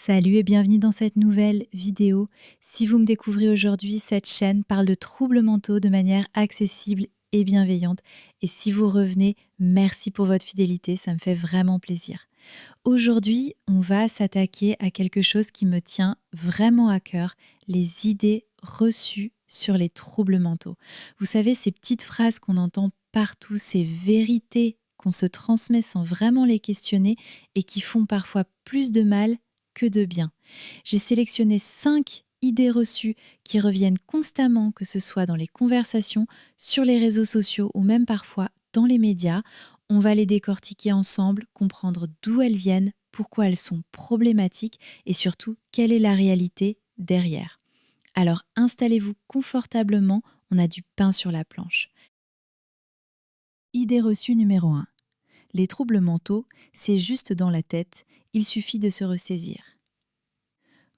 Salut et bienvenue dans cette nouvelle vidéo. Si vous me découvrez aujourd'hui, cette chaîne parle de troubles mentaux de manière accessible et bienveillante. Et si vous revenez, merci pour votre fidélité, ça me fait vraiment plaisir. Aujourd'hui, on va s'attaquer à quelque chose qui me tient vraiment à cœur, les idées reçues sur les troubles mentaux. Vous savez, ces petites phrases qu'on entend partout, ces vérités qu'on se transmet sans vraiment les questionner et qui font parfois plus de mal que de bien. J'ai sélectionné 5 idées reçues qui reviennent constamment, que ce soit dans les conversations, sur les réseaux sociaux ou même parfois dans les médias. On va les décortiquer ensemble, comprendre d'où elles viennent, pourquoi elles sont problématiques et surtout quelle est la réalité derrière. Alors installez-vous confortablement, on a du pain sur la planche. Idée reçue numéro 1. Les troubles mentaux, c'est juste dans la tête, il suffit de se ressaisir.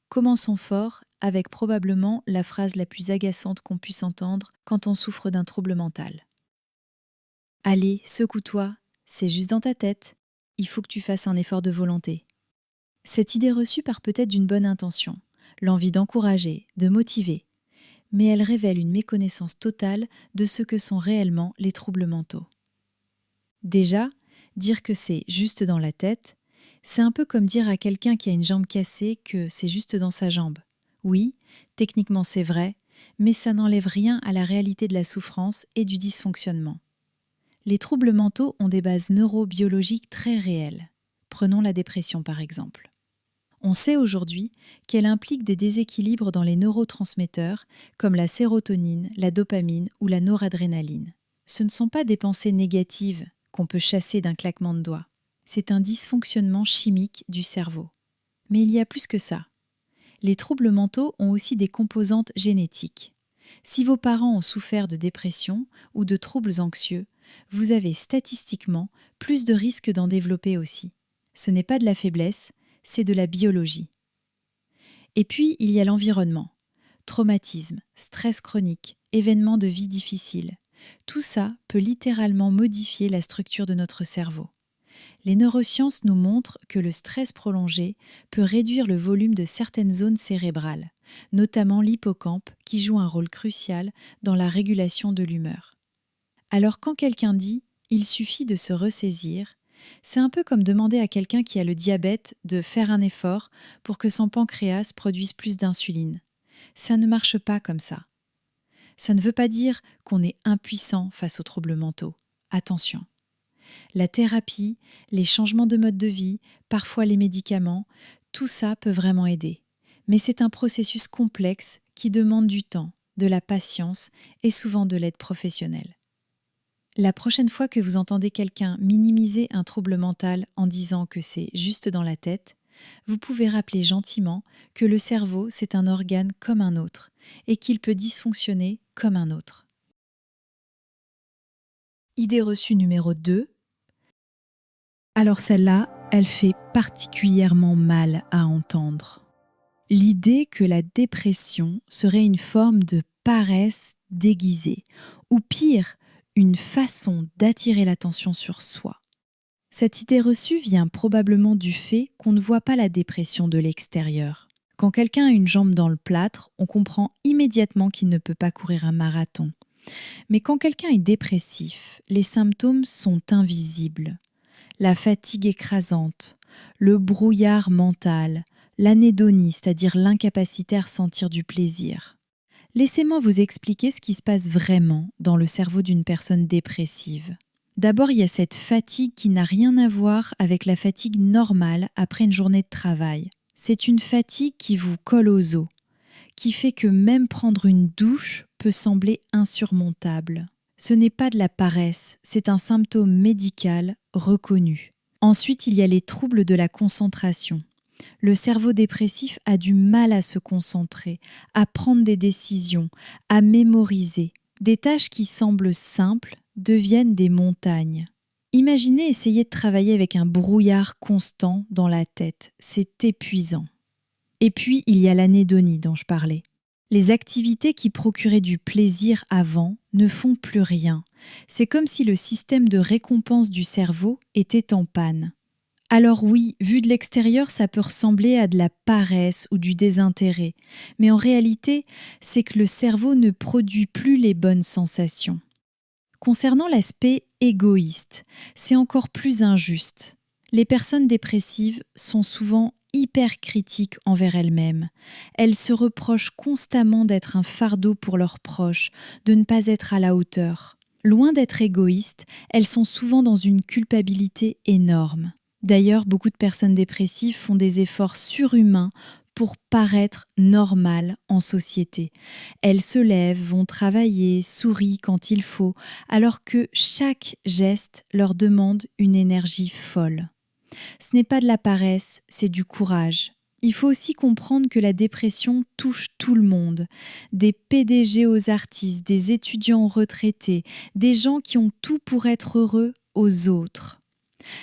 Commençons fort avec probablement la phrase la plus agaçante qu'on puisse entendre quand on souffre d'un trouble mental. Allez, secoue-toi, c'est juste dans ta tête, il faut que tu fasses un effort de volonté. Cette idée reçue part peut-être d'une bonne intention, l'envie d'encourager, de motiver, mais elle révèle une méconnaissance totale de ce que sont réellement les troubles mentaux. Déjà, dire que c'est juste dans la tête, c'est un peu comme dire à quelqu'un qui a une jambe cassée que c'est juste dans sa jambe. Oui, techniquement c'est vrai, mais ça n'enlève rien à la réalité de la souffrance et du dysfonctionnement. Les troubles mentaux ont des bases neurobiologiques très réelles. Prenons la dépression par exemple. On sait aujourd'hui qu'elle implique des déséquilibres dans les neurotransmetteurs comme la sérotonine, la dopamine ou la noradrénaline. Ce ne sont pas des pensées négatives qu'on peut chasser d'un claquement de doigts. C'est un dysfonctionnement chimique du cerveau. Mais il y a plus que ça. Les troubles mentaux ont aussi des composantes génétiques. Si vos parents ont souffert de dépression ou de troubles anxieux, vous avez statistiquement plus de risques d'en développer aussi. Ce n'est pas de la faiblesse, c'est de la biologie. Et puis, il y a l'environnement. Traumatisme, stress chronique, événements de vie difficiles. Tout ça peut littéralement modifier la structure de notre cerveau. Les neurosciences nous montrent que le stress prolongé peut réduire le volume de certaines zones cérébrales, notamment l'hippocampe qui joue un rôle crucial dans la régulation de l'humeur. Alors quand quelqu'un dit « il suffit de se ressaisir », c'est un peu comme demander à quelqu'un qui a le diabète de faire un effort pour que son pancréas produise plus d'insuline. Ça ne marche pas comme ça. Ça ne veut pas dire qu'on est impuissant face aux troubles mentaux. Attention. La thérapie, les changements de mode de vie, parfois les médicaments, tout ça peut vraiment aider. Mais c'est un processus complexe qui demande du temps, de la patience et souvent de l'aide professionnelle. La prochaine fois que vous entendez quelqu'un minimiser un trouble mental en disant que c'est juste dans la tête, vous pouvez rappeler gentiment que le cerveau, c'est un organe comme un autre et qu'il peut dysfonctionner comme un autre. Idée reçue numéro 2. Alors celle-là, elle fait particulièrement mal à entendre. L'idée que la dépression serait une forme de paresse déguisée, ou pire, une façon d'attirer l'attention sur soi. Cette idée reçue vient probablement du fait qu'on ne voit pas la dépression de l'extérieur. Quand quelqu'un a une jambe dans le plâtre, on comprend immédiatement qu'il ne peut pas courir un marathon. Mais quand quelqu'un est dépressif, les symptômes sont invisibles. La fatigue écrasante, le brouillard mental, l'anédonie, c'est-à-dire l'incapacité à ressentir du plaisir. Laissez-moi vous expliquer ce qui se passe vraiment dans le cerveau d'une personne dépressive. D'abord, il y a cette fatigue qui n'a rien à voir avec la fatigue normale après une journée de travail. C'est une fatigue qui vous colle aux os, qui fait que même prendre une douche peut sembler insurmontable. Ce n'est pas de la paresse, c'est un symptôme médical reconnu. Ensuite, il y a les troubles de la concentration. Le cerveau dépressif a du mal à se concentrer, à prendre des décisions, à mémoriser. Des tâches qui semblent simples deviennent des montagnes. Imaginez essayer de travailler avec un brouillard constant dans la tête. C'est épuisant. Et puis, il y a l'anédonie dont je parlais. Les activités qui procuraient du plaisir avant ne font plus rien. C'est comme si le système de récompense du cerveau était en panne. Alors oui, vu de l'extérieur, ça peut ressembler à de la paresse ou du désintérêt, mais en réalité, c'est que le cerveau ne produit plus les bonnes sensations. Concernant l'aspect égoïste, c'est encore plus injuste. Les personnes dépressives sont souvent hyper critiques envers elles-mêmes. Elles se reprochent constamment d'être un fardeau pour leurs proches, de ne pas être à la hauteur. Loin d'être égoïstes, elles sont souvent dans une culpabilité énorme. D'ailleurs, beaucoup de personnes dépressives font des efforts surhumains pour paraître normales en société. Elles se lèvent, vont travailler, sourient quand il faut, alors que chaque geste leur demande une énergie folle. Ce n'est pas de la paresse, c'est du courage. Il faut aussi comprendre que la dépression touche tout le monde. Des PDG aux artistes, des étudiants aux retraités, des gens qui ont tout pour être heureux aux autres.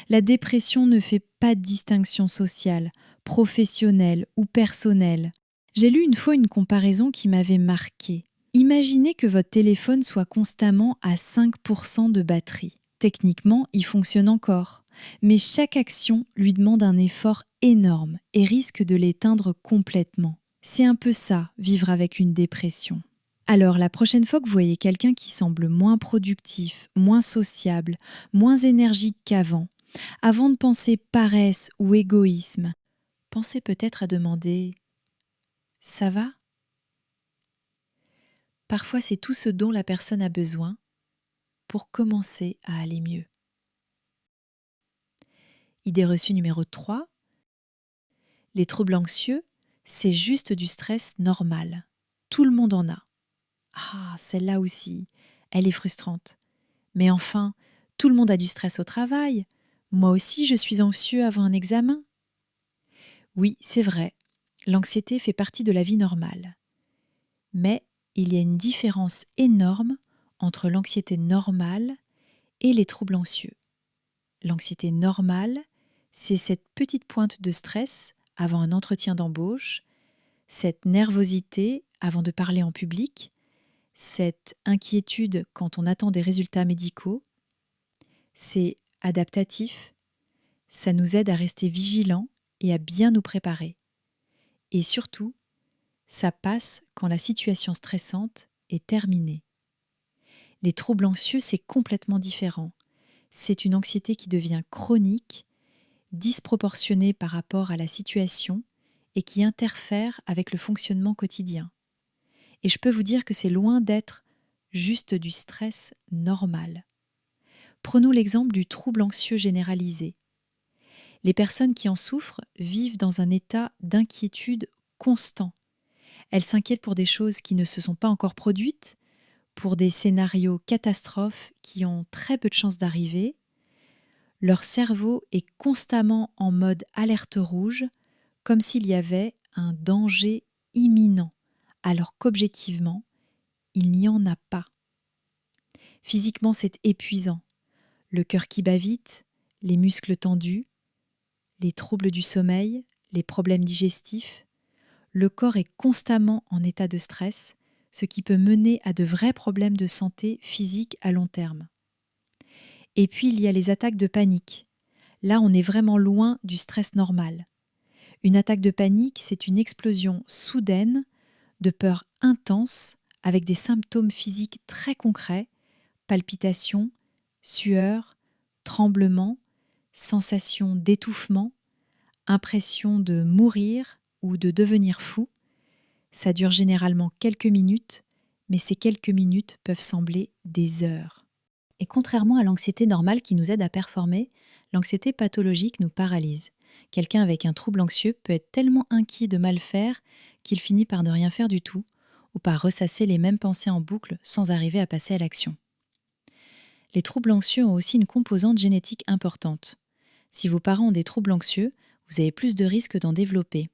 La dépression ne fait pas de distinction sociale, professionnelle ou personnelle. J'ai lu une fois une comparaison qui m'avait marquée. Imaginez que votre téléphone soit constamment à 5% de batterie. Techniquement, il fonctionne encore, mais chaque action lui demande un effort énorme et risque de l'éteindre complètement. C'est un peu ça, vivre avec une dépression. Alors, la prochaine fois que vous voyez quelqu'un qui semble moins productif, moins sociable, moins énergique qu'avant, avant de penser paresse ou égoïsme, pensez peut-être à demander « ça va ?» Parfois, c'est tout ce dont la personne a besoin pour commencer à aller mieux. Idée reçue numéro 3. Les troubles anxieux, c'est juste du stress normal. Tout le monde en a. Ah, celle-là aussi, elle est frustrante. Mais enfin, tout le monde a du stress au travail. Moi aussi, je suis anxieux avant un examen. Oui, c'est vrai, l'anxiété fait partie de la vie normale. Mais il y a une différence énorme entre l'anxiété normale et les troubles anxieux. L'anxiété normale, c'est cette petite pointe de stress avant un entretien d'embauche, cette nervosité avant de parler en public, cette inquiétude quand on attend des résultats médicaux. C'est adaptatif, ça nous aide à rester vigilants et à bien nous préparer. Et surtout, ça passe quand la situation stressante est terminée. Les troubles anxieux, c'est complètement différent. C'est une anxiété qui devient chronique, disproportionnée par rapport à la situation et qui interfère avec le fonctionnement quotidien. Et je peux vous dire que c'est loin d'être juste du stress normal. Prenons l'exemple du trouble anxieux généralisé. Les personnes qui en souffrent vivent dans un état d'inquiétude constant. Elles s'inquiètent pour des choses qui ne se sont pas encore produites, pour des scénarios catastrophes qui ont très peu de chances d'arriver. Leur cerveau est constamment en mode alerte rouge, comme s'il y avait un danger imminent, alors qu'objectivement, il n'y en a pas. Physiquement, c'est épuisant. Le cœur qui bat vite, les muscles tendus, les troubles du sommeil, les problèmes digestifs. Le corps est constamment en état de stress, ce qui peut mener à de vrais problèmes de santé physique à long terme. Et puis, il y a les attaques de panique. Là, on est vraiment loin du stress normal. Une attaque de panique, c'est une explosion soudaine de peur intense avec des symptômes physiques très concrets, palpitations, sueur, tremblements, sensation d'étouffement, impression de mourir ou de devenir fou. Ça dure généralement quelques minutes, mais ces quelques minutes peuvent sembler des heures. Et contrairement à l'anxiété normale qui nous aide à performer, l'anxiété pathologique nous paralyse. Quelqu'un avec un trouble anxieux peut être tellement inquiet de mal faire qu'il finit par ne rien faire du tout ou par ressasser les mêmes pensées en boucle sans arriver à passer à l'action. Les troubles anxieux ont aussi une composante génétique importante. Si vos parents ont des troubles anxieux, vous avez plus de risques d'en développer.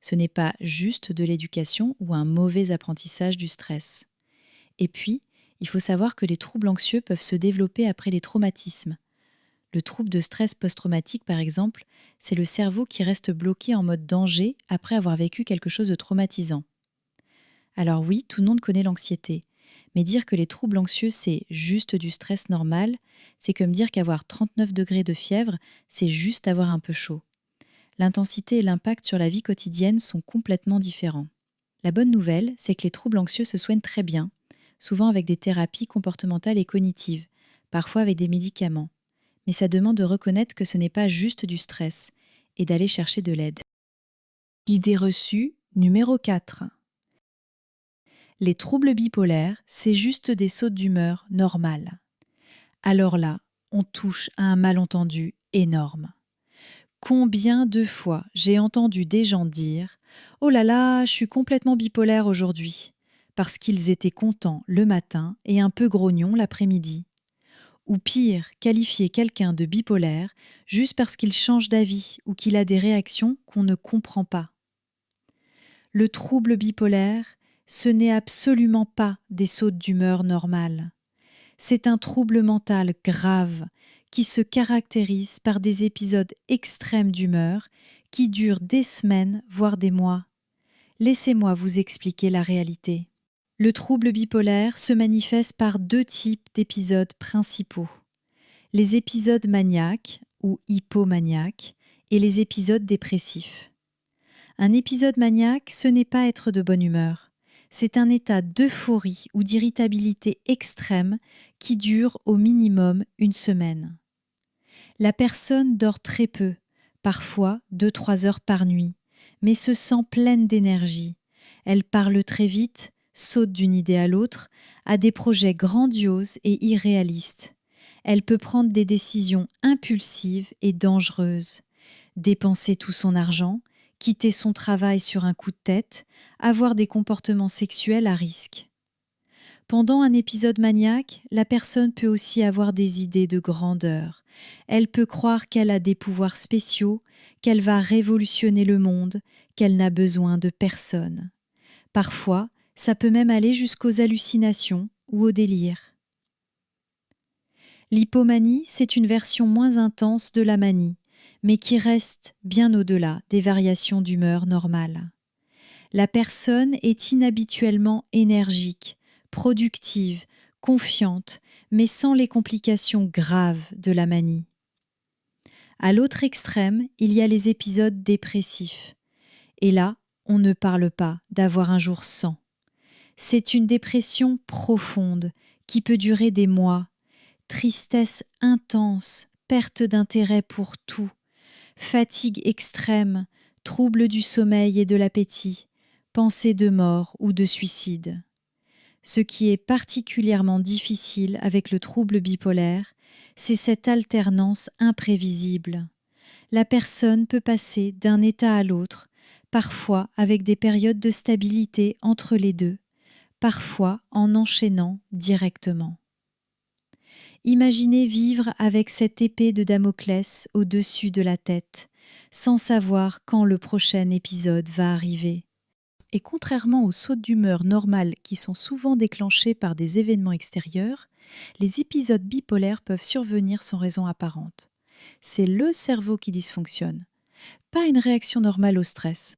Ce n'est pas juste de l'éducation ou un mauvais apprentissage du stress. Et puis, il faut savoir que les troubles anxieux peuvent se développer après les traumatismes. Le trouble de stress post-traumatique, par exemple, c'est le cerveau qui reste bloqué en mode danger après avoir vécu quelque chose de traumatisant. Alors oui, tout le monde connaît l'anxiété, Mais dire que les troubles anxieux, c'est juste du stress normal, c'est comme dire qu'avoir 39 degrés de fièvre, c'est juste avoir un peu chaud. L'intensité et l'impact sur la vie quotidienne sont complètement différents. La bonne nouvelle, c'est que les troubles anxieux se soignent très bien, souvent avec des thérapies comportementales et cognitives, parfois avec des médicaments. Mais ça demande de reconnaître que ce n'est pas juste du stress et d'aller chercher de l'aide. Idée reçue numéro 4. Les troubles bipolaires, c'est juste des sautes d'humeur normales. Alors là, on touche à un malentendu énorme. Combien de fois j'ai entendu des gens dire « Oh là là, je suis complètement bipolaire aujourd'hui » parce qu'ils étaient contents le matin et un peu grognons l'après-midi. Ou pire, qualifier quelqu'un de bipolaire juste parce qu'il change d'avis ou qu'il a des réactions qu'on ne comprend pas. Le trouble bipolaire, ce n'est absolument pas des sautes d'humeur normales. C'est un trouble mental grave qui se caractérise par des épisodes extrêmes d'humeur qui durent des semaines, voire des mois. Laissez-moi vous expliquer la réalité. Le trouble bipolaire se manifeste par 2 types d'épisodes principaux. Les épisodes maniaques ou hypomaniaques et les épisodes dépressifs. Un épisode maniaque, ce n'est pas être de bonne humeur. C'est un état d'euphorie ou d'irritabilité extrême qui dure au minimum une semaine. La personne dort très peu, parfois 2-3 heures par nuit, mais se sent pleine d'énergie. Elle parle très vite, saute d'une idée à l'autre, a des projets grandioses et irréalistes. Elle peut prendre des décisions impulsives et dangereuses, dépenser tout son argent, quitter son travail sur un coup de tête, avoir des comportements sexuels à risque. Pendant un épisode maniaque, la personne peut aussi avoir des idées de grandeur. Elle peut croire qu'elle a des pouvoirs spéciaux, qu'elle va révolutionner le monde, qu'elle n'a besoin de personne. Parfois, ça peut même aller jusqu'aux hallucinations ou au délire. L'hypomanie, c'est une version moins intense de la manie, mais qui reste bien au-delà des variations d'humeur normales. La personne est inhabituellement énergique, productive, confiante, mais sans les complications graves de la manie. À l'autre extrême, il y a les épisodes dépressifs. Et là, on ne parle pas d'avoir un jour sans. C'est une dépression profonde qui peut durer des mois. Tristesse intense, perte d'intérêt pour tout, fatigue extrême, trouble du sommeil et de l'appétit, pensée de mort ou de suicide. Ce qui est particulièrement difficile avec le trouble bipolaire, c'est cette alternance imprévisible. La personne peut passer d'un état à l'autre, parfois avec des périodes de stabilité entre les deux, parfois en enchaînant directement. Imaginez vivre avec cette épée de Damoclès au-dessus de la tête, sans savoir quand le prochain épisode va arriver. Et contrairement aux sautes d'humeur normales qui sont souvent déclenchées par des événements extérieurs, les épisodes bipolaires peuvent survenir sans raison apparente. C'est le cerveau qui dysfonctionne, pas une réaction normale au stress.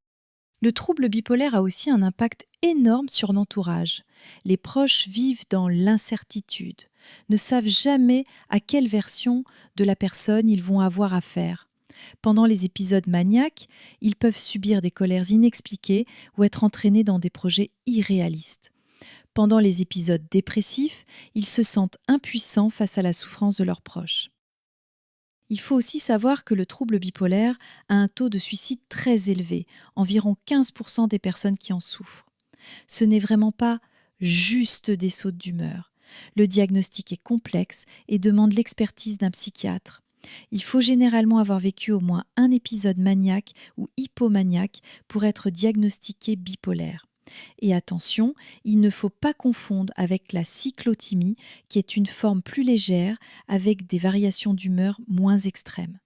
Le trouble bipolaire a aussi un impact énorme sur l'entourage. Les proches vivent dans l'incertitude, ne savent jamais à quelle version de la personne ils vont avoir affaire. Pendant les épisodes maniaques, ils peuvent subir des colères inexpliquées ou être entraînés dans des projets irréalistes. Pendant les épisodes dépressifs, ils se sentent impuissants face à la souffrance de leurs proches. Il faut aussi savoir que le trouble bipolaire a un taux de suicide très élevé, environ 15% des personnes qui en souffrent. Ce n'est vraiment pas juste des sautes d'humeur. Le diagnostic est complexe et demande l'expertise d'un psychiatre. Il faut généralement avoir vécu au moins un épisode maniaque ou hypomaniaque pour être diagnostiqué bipolaire. Et attention, il ne faut pas confondre avec la cyclothymie, qui est une forme plus légère avec des variations d'humeur moins extrêmes.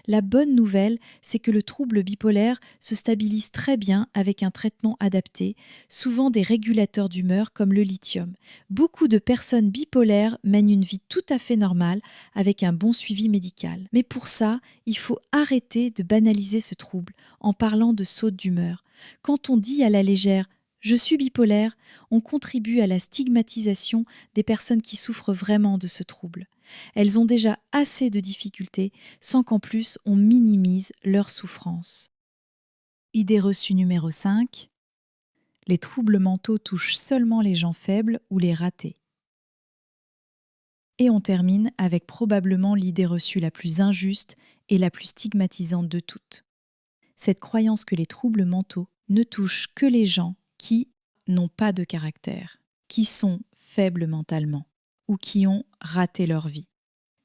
La bonne nouvelle, c'est que le trouble bipolaire se stabilise très bien avec un traitement adapté, souvent des régulateurs d'humeur comme le lithium. Beaucoup de personnes bipolaires mènent une vie tout à fait normale avec un bon suivi médical. Mais pour ça, il faut arrêter de banaliser ce trouble en parlant de sautes d'humeur. Quand on dit à la légère Je suis bipolaire, on contribue à la stigmatisation des personnes qui souffrent vraiment de ce trouble. Elles ont déjà assez de difficultés sans qu'en plus on minimise leur souffrance. Idée reçue numéro 5. Les troubles mentaux touchent seulement les gens faibles ou les ratés. Et on termine avec probablement l'idée reçue la plus injuste et la plus stigmatisante de toutes. Cette croyance que les troubles mentaux ne touchent que les gens qui n'ont pas de caractère, qui sont faibles mentalement ou qui ont raté leur vie.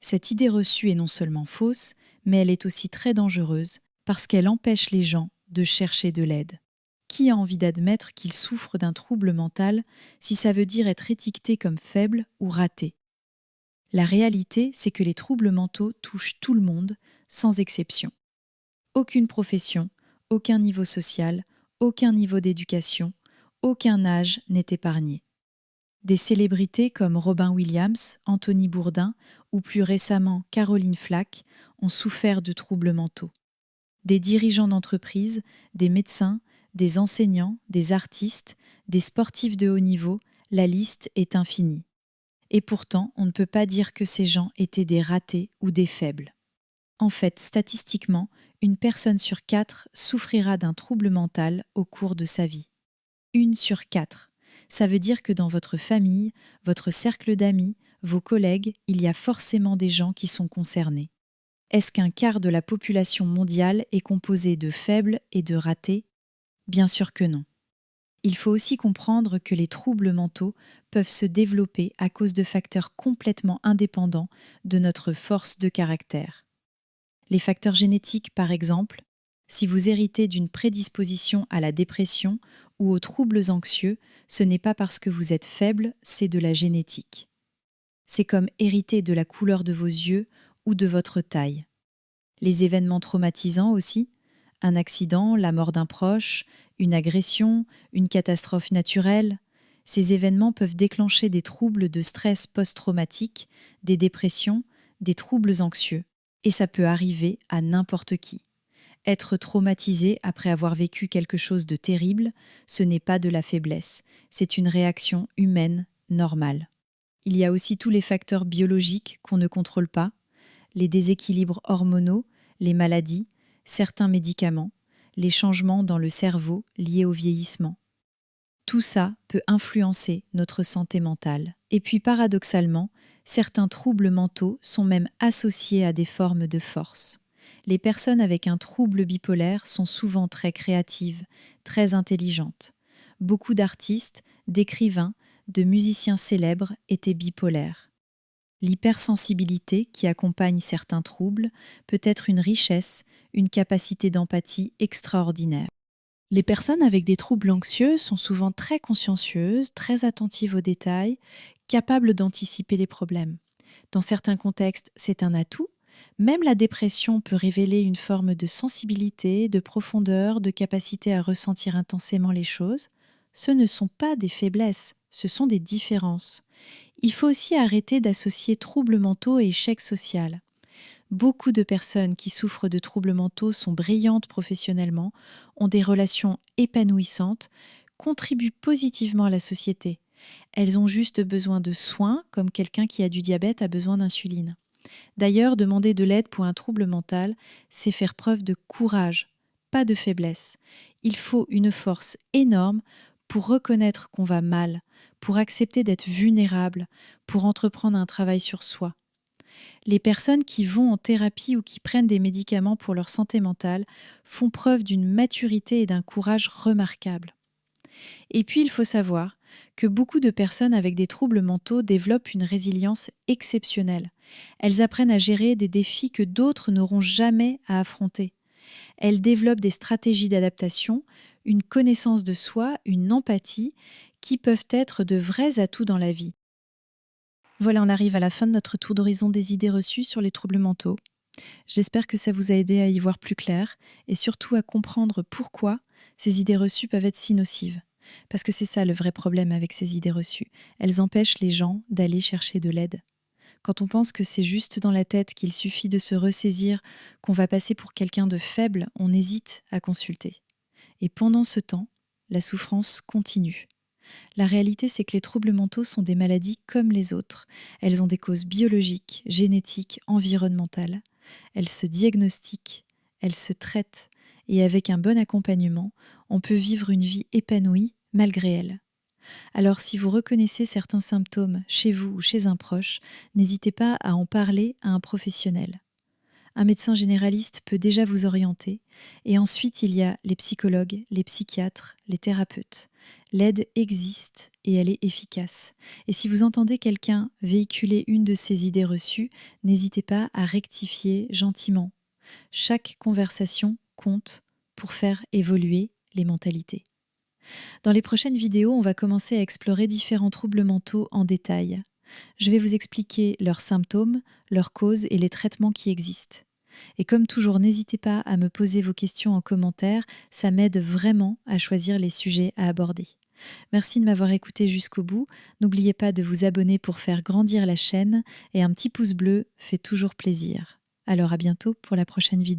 Cette idée reçue est non seulement fausse, mais elle est aussi très dangereuse parce qu'elle empêche les gens de chercher de l'aide. Qui a envie d'admettre qu'il souffre d'un trouble mental si ça veut dire être étiqueté comme faible ou raté ? La réalité, c'est que les troubles mentaux touchent tout le monde, sans exception. Aucune profession, aucun niveau social, aucun niveau d'éducation, aucun âge n'est épargné. Des célébrités comme Robin Williams, Anthony Bourdain ou plus récemment Caroline Flack ont souffert de troubles mentaux. Des dirigeants d'entreprise, des médecins, des enseignants, des artistes, des sportifs de haut niveau, la liste est infinie. Et pourtant, on ne peut pas dire que ces gens étaient des ratés ou des faibles. En fait, statistiquement, une personne sur 4 souffrira d'un trouble mental au cours de sa vie. 1 sur 4. Ça veut dire que dans votre famille, votre cercle d'amis, vos collègues, il y a forcément des gens qui sont concernés. Est-ce qu'un quart de la population mondiale est composé de faibles et de ratés ? Bien sûr que non. Il faut aussi comprendre que les troubles mentaux peuvent se développer à cause de facteurs complètement indépendants de notre force de caractère. Les facteurs génétiques, par exemple, si vous héritez d'une prédisposition à la dépression ou aux troubles anxieux, ce n'est pas parce que vous êtes faible, c'est de la génétique. C'est comme hériter de la couleur de vos yeux ou de votre taille. Les événements traumatisants aussi, un accident, la mort d'un proche, une agression, une catastrophe naturelle, ces événements peuvent déclencher des troubles de stress post-traumatique, des dépressions, des troubles anxieux. Et ça peut arriver à n'importe qui. Être traumatisé après avoir vécu quelque chose de terrible, ce n'est pas de la faiblesse, c'est une réaction humaine normale. Il y a aussi tous les facteurs biologiques qu'on ne contrôle pas, les déséquilibres hormonaux, les maladies, certains médicaments, les changements dans le cerveau liés au vieillissement. Tout ça peut influencer notre santé mentale. Et puis paradoxalement, certains troubles mentaux sont même associés à des formes de force. Les personnes avec un trouble bipolaire sont souvent très créatives, très intelligentes. Beaucoup d'artistes, d'écrivains, de musiciens célèbres étaient bipolaires. L'hypersensibilité qui accompagne certains troubles peut être une richesse, une capacité d'empathie extraordinaire. Les personnes avec des troubles anxieux sont souvent très consciencieuses, très attentives aux détails, capables d'anticiper les problèmes. Dans certains contextes, c'est un atout. Même la dépression peut révéler une forme de sensibilité, de profondeur, de capacité à ressentir intensément les choses. Ce ne sont pas des faiblesses, ce sont des différences. Il faut aussi arrêter d'associer troubles mentaux et échec social. Beaucoup de personnes qui souffrent de troubles mentaux sont brillantes professionnellement, ont des relations épanouissantes, contribuent positivement à la société. Elles ont juste besoin de soins, comme quelqu'un qui a du diabète a besoin d'insuline. D'ailleurs, demander de l'aide pour un trouble mental, c'est faire preuve de courage, pas de faiblesse. Il faut une force énorme pour reconnaître qu'on va mal, pour accepter d'être vulnérable, pour entreprendre un travail sur soi. Les personnes qui vont en thérapie ou qui prennent des médicaments pour leur santé mentale font preuve d'une maturité et d'un courage remarquables. Et puis, il faut savoir que beaucoup de personnes avec des troubles mentaux développent une résilience exceptionnelle. Elles apprennent à gérer des défis que d'autres n'auront jamais à affronter. Elles développent des stratégies d'adaptation, une connaissance de soi, une empathie qui peuvent être de vrais atouts dans la vie. Voilà, on arrive à la fin de notre tour d'horizon des idées reçues sur les troubles mentaux. J'espère que ça vous a aidé à y voir plus clair et surtout à comprendre pourquoi ces idées reçues peuvent être si nocives. Parce que c'est ça le vrai problème avec ces idées reçues. Elles empêchent les gens d'aller chercher de l'aide. Quand on pense que c'est juste dans la tête qu'il suffit de se ressaisir, qu'on va passer pour quelqu'un de faible, on hésite à consulter. Et pendant ce temps, la souffrance continue. La réalité, c'est que les troubles mentaux sont des maladies comme les autres. Elles ont des causes biologiques, génétiques, environnementales. Elles se diagnostiquent, elles se traitent, et avec un bon accompagnement, on peut vivre une vie épanouie malgré elles. Alors si vous reconnaissez certains symptômes chez vous ou chez un proche, n'hésitez pas à en parler à un professionnel. Un médecin généraliste peut déjà vous orienter, et ensuite il y a les psychologues, les psychiatres, les thérapeutes. L'aide existe et elle est efficace. Et si vous entendez quelqu'un véhiculer une de ces idées reçues, n'hésitez pas à rectifier gentiment. Chaque conversation compte pour faire évoluer les mentalités. Dans les prochaines vidéos, on va commencer à explorer différents troubles mentaux en détail. Je vais vous expliquer leurs symptômes, leurs causes et les traitements qui existent. Et comme toujours, n'hésitez pas à me poser vos questions en commentaire, ça m'aide vraiment à choisir les sujets à aborder. Merci de m'avoir écouté jusqu'au bout. N'oubliez pas de vous abonner pour faire grandir la chaîne et un petit pouce bleu fait toujours plaisir. Alors à bientôt pour la prochaine vidéo.